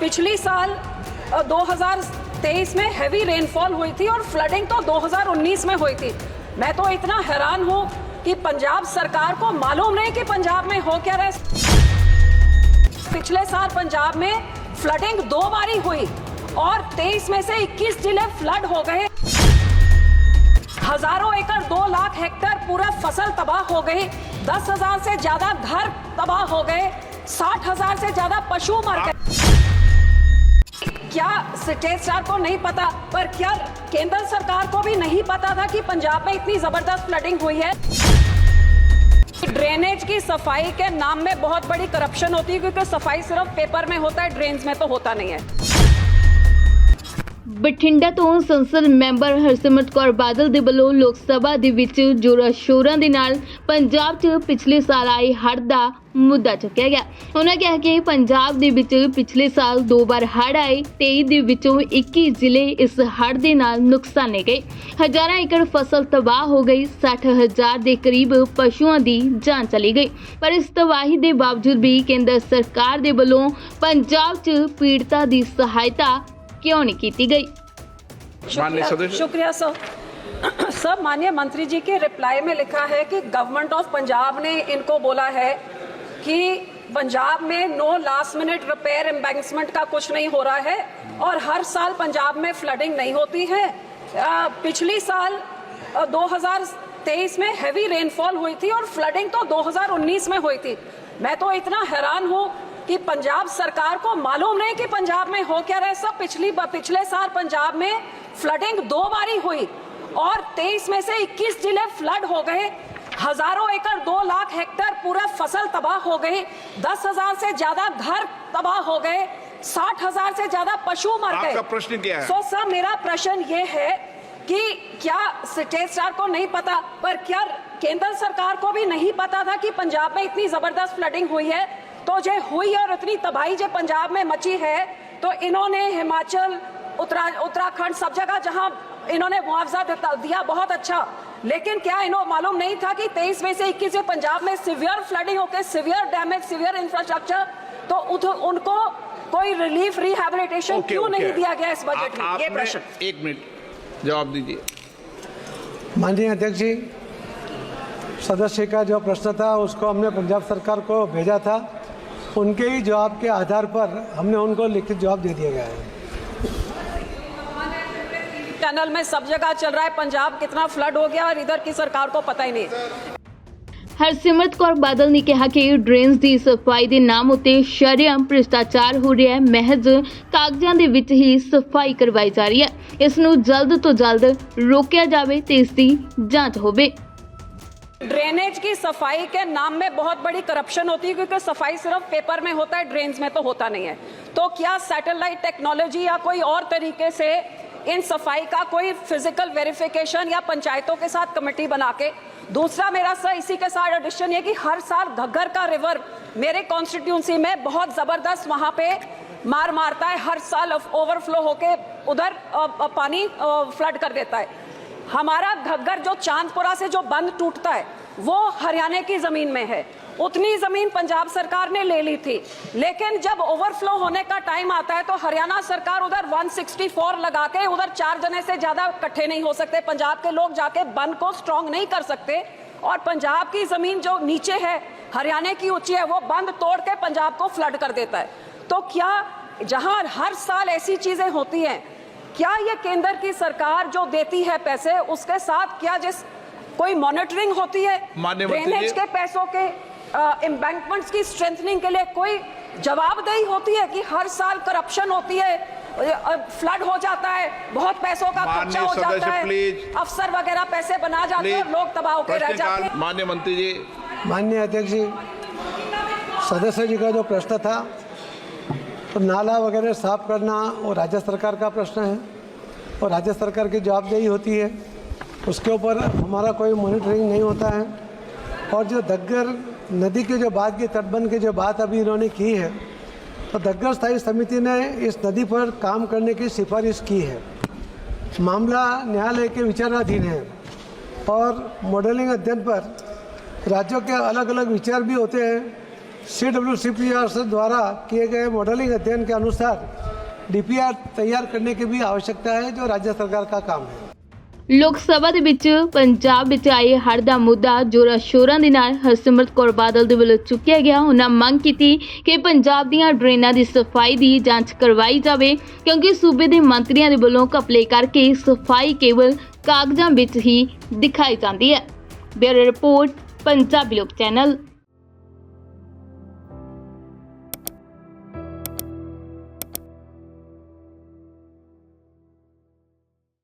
पिछली साल 2023 में हैवी रेनफॉल हुई थी और फ्लडिंग तो 2019 में हुई थी। मैं तो इतना हैरान हूं कि पंजाब सरकार को मालूम नहीं कि पंजाब में हो क्या रहा है। पिछले साल पंजाब में फ्लडिंग 2 बारी हुई और 23 में से 21 जिले फ्लड हो गए। हजारों एकड़ 2 लाख हेक्टेयर पूरा फसल तबाह हो गई। 10,000 से ज्यादा घर तबाह हो गए। 60,000 से ज्यादा पशु मर गए। क्या स्टेट सरकार को नहीं पता, पर क्या केंद्र सरकार को भी नहीं पता था कि पंजाब में इतनी जबरदस्त फ्लडिंग हुई है? ड्रेनेज की सफाई के नाम में बहुत बड़ी करप्शन होती है, क्योंकि सफाई सिर्फ पेपर में होता है, ड्रेन्स में तो होता नहीं है। ਬਠਿੰਡਾ ਤੋਂ ਸੰਸਦ ਮੈਂਬਰ ਹਰਸਿਮਰਤ ਕੌਰ ਬਾਦਲ ਦੇ ਵੱਲੋਂ ਲੋਕ ਸਭਾ ਦੇ ਵਿੱਚ ਜ਼ੋਰਾਂ ਸ਼ੋਰਾਂ ਦੇ ਨਾਲ ਪੰਜਾਬ 'ਚ ਪਿਛਲੇ ਸਾਲ ਆਏ ਹੜ੍ਹ ਦਾ ਮੁੱਦਾ ਚੁੱਕਿਆ ਗਿਆ। ਉਹਨਾਂ ਕਿਹਾ ਕਿ ਪੰਜਾਬ ਦੇ ਵਿੱਚ ਪਿਛਲੇ ਸਾਲ 2 ਵਾਰ ਹੜ੍ਹ ਆਏ, 23 ਦੇ ਵਿੱਚੋਂ 21 ਜ਼ਿਲ੍ਹੇ ਇਸ ਹੜ੍ਹ ਦੇ ਨਾਲ ਨੁਕਸਾਨੇ ਗਏ। ਹਜ਼ਾਰਾਂ ਏਕੜ ਫਸਲ ਤਬਾਹ ਹੋ ਗਈ। 60,000 ਦੇ ਕਰੀਬ ਪਸ਼ੂਆਂ ਦੀ ਜਾਨ ਚਲੀ ਗਈ। ਪਰ ਇਸ ਤਬਾਹੀ ਦੇ ਬਾਵਜੂਦ भी ਕੇਂਦਰ ਸਰਕਾਰ ਦੇ ਵੱਲੋਂ ਪੰਜਾਬ 'ਚ ਪੀੜਤਾਂ ਦੀ ਸਹਾਇਤਾ क्यों नहीं की गई? शुक्रिया सर। माननीय मंत्री जी के रिप्लाई में लिखा है कि गवर्नमेंट ऑफ पंजाब ने इनको बोला है कि पंजाब में नो लास्ट मिनट रिपेयर एम्बैंक्समेंट का कुछ नहीं हो रहा है और हर साल पंजाब में फ्लडिंग नहीं होती है। पिछली साल 2023 में हैवी रेनफॉल हुई थी और फ्लडिंग तो 2019 में हुई थी। मैं तो इतना हैरान हूँ कि पंजाब सरकार को मालूम नहीं कि पंजाब में हो क्या रहा है। सब पिछले साल पंजाब में फ्लडिंग 2 बारी हुई और 23 में से 21 जिले फ्लड हो गए। हजारों एकड़ 2 लाख हेक्टेयर पूरा फसल तबाह हो गई। 10,000 से ज्यादा घर तबाह हो गए। 60,000 से ज्यादा पशु मर गए। आपका प्रश्न क्या है? सो सर, मेरा प्रश्न ये है कि क्या स्टेट सरकार को नहीं पता, पर क्या केंद्र सरकार को भी नहीं पता था कि पंजाब में इतनी जबरदस्त फ्लडिंग हुई है? तो जो हुई और इतनी तबाही जो पंजाब में मची है, तो इन्होंने हिमाचल, उत्तराखंड, सब जगह जहां इन्होंने मुआवजा दिया, बहुत अच्छा। लेकिन क्या इन्हों मालूम नहीं था कि 23 में से 21 में पंजाब में सिवियर फ्लडिंग होकर सिवियर डैमेज, सिवियर इंफ्रास्ट्रक्चर, तो उनको कोई रिलीफ, रिहैबिलिटेशन क्यों नहीं दिया गया इस बजट में? ये प्रश्न। 1 मिनट जवाब दीजिए। माननीय अध्यक्ष जी, सदस्य का जो प्रश्न था उसको हमने पंजाब सरकार को भेजा था। उनके ही जवाब के आधार पर हमने उनको लिखित जवाब दे दिया गया है। चैनल में सब जगह चल रहा है पंजाब कितना फ्लड हो गया और इधर की सरकार को पता ही नहीं। ਹਰਸਿਮਰਤ ਕੌਰ ਬਾਦਲ ਨੇ ਕਿਹਾ ਕਿ ਡਰੇਨਸ ਦੀ ਸਫਾਈ ਦੇ ਨਾਮ ਉੱਤੇ ਸ਼ਰੇਆਮ ਭ੍ਰਿਸ਼ਟਾਚਾਰ ਹੋ ਰਿਹਾ ਹੈ। ਮਹਿਜ਼ ਕਾਗਜ਼ਾਂ ਦੇ ਵਿੱਚ ਹੀ ਸਫਾਈ ਕਰਵਾਈ ਜਾ ਰਹੀ ਹੈ। ਇਸ ਨੂੰ ਜਲਦ ਤੋਂ ਜਲਦ ਰੋਕਿਆ ਜਾਵੇ ਤੇ ਇਸ ਦੀ ਜਾਂਚ ਹੋਵੇ। ड्रेनेज की सफाई के नाम में बहुत बड़ी करप्शन होती है, क्योंकि सफाई सिर्फ पेपर में होता है, ड्रेन्स में तो होता नहीं है। तो क्या सैटेलाइट टेक्नोलॉजी या कोई और तरीके से इन सफाई का कोई फिजिकल वेरिफिकेशन या पंचायतों के साथ कमेटी बना के? दूसरा मेरा सर इसी के साथ एडिशन ये कि हर साल घग्गर का रिवर मेरे कॉन्स्टिट्यूंसी में बहुत जबरदस्त वहां पे मारता है। हर साल ओवरफ्लो होके उधर पानी फ्लड कर देता है। हमारा घग्गर जो चांदपुरा से जो बंद टूटता है वो हरियाणा की जमीन में है। उतनी जमीन पंजाब सरकार ने ले ली थी, लेकिन जब ओवरफ्लो होने का टाइम आता है तो हरियाणा सरकार उधर 164 लगा के उधर 4 जने से ज्यादा इकट्ठे नहीं हो सकते। पंजाब के लोग जाके बंद को स्ट्रांग नहीं कर सकते और पंजाब की जमीन जो नीचे है, हरियाणा की ऊंची है, वो बंद तोड़ के पंजाब को फ्लड कर देता है। तो क्या जहां हर साल ऐसी चीजें होती हैं, क्या ये केंद्र की सरकार जो देती है पैसे, उसके साथ क्या कोई मॉनिटरिंग होती है? ड्रेनेज के पैसों के एम्बैंकमेंट्स की स्ट्रेंथनिंग के लिए कोई जवाबदेही होती है कि हर साल करप्शन होती है, फ्लड हो जाता है, बहुत पैसों का खर्चा हो जाता है, अफसर वगैरह पैसे बना जाते हैं और लोग तबाह होकर रह जाते हैं? माननीय मंत्री जी। माननीय अध्यक्ष जी, सदस्य जी का जो प्रश्न था, तो नाला वगैरह साफ करना वो राज्य सरकार का प्रश्न है और राज्य सरकार की जवाबदेही होती है। उसके ऊपर हमारा कोई मॉनिटरिंग नहीं होता है। और जो घग्गर नदी के जो बात की, तटबंध की जो बात अभी इन्होंने की है, तो घग्गर स्थायी समिति ने इस नदी पर काम करने की सिफारिश की है। मामला न्यायालय के विचाराधीन है और मॉडलिंग अध्ययन पर राज्यों के अलग अलग विचार भी होते हैं CWCPR द्वारा किए गए मॉडलिंग अध्ययन के अनुसार DPR तैयार करने की भी आवश्यकता है, जो राज्य सरकार का काम है। ਲੋਕ ਸਭਾ ਦੇ ਵਿੱਚ ਪੰਜਾਬ ਵਿੱਚ ਆਏ ਹੜ੍ਹ ਦਾ ਮੁੱਦਾ ਜ਼ੋਰਾਂ ਸ਼ੋਰਾਂ ਦੇ ਨਾਲ ਹਰਸਿਮਰਤ ਕੌਰ ਬਾਦਲ ਦੇ ਵੱਲੋਂ ਚੁੱਕਿਆ ਗਿਆ। ਉਹਨਾਂ ਮੰਗ ਕੀਤੀ ਕਿ ਪੰਜਾਬ ਦੀਆਂ ਡਰੇਨਾਂ ਦੀ ਸਫਾਈ ਦੀ ਜਾਂਚ ਕਰਵਾਈ ਜਾਵੇ, ਕਿਉਂਕਿ ਸੂਬੇ ਦੇ ਮੰਤਰੀਆਂ ਦੇ ਵੱਲੋਂ ਘਪਲੇ ਕਰਕੇ ਸਫਾਈ ਕੇਵਲ ਕਾਗਜ਼ਾਂ ਵਿੱਚ ਹੀ ਦਿਖਾਈ ਜਾਂਦੀ ਹੈ। ਬਿਊਰੋ ਰਿਪੋਰਟ, ਪੰਜਾਬੀ ਲੋਕ ਚੈਨਲ।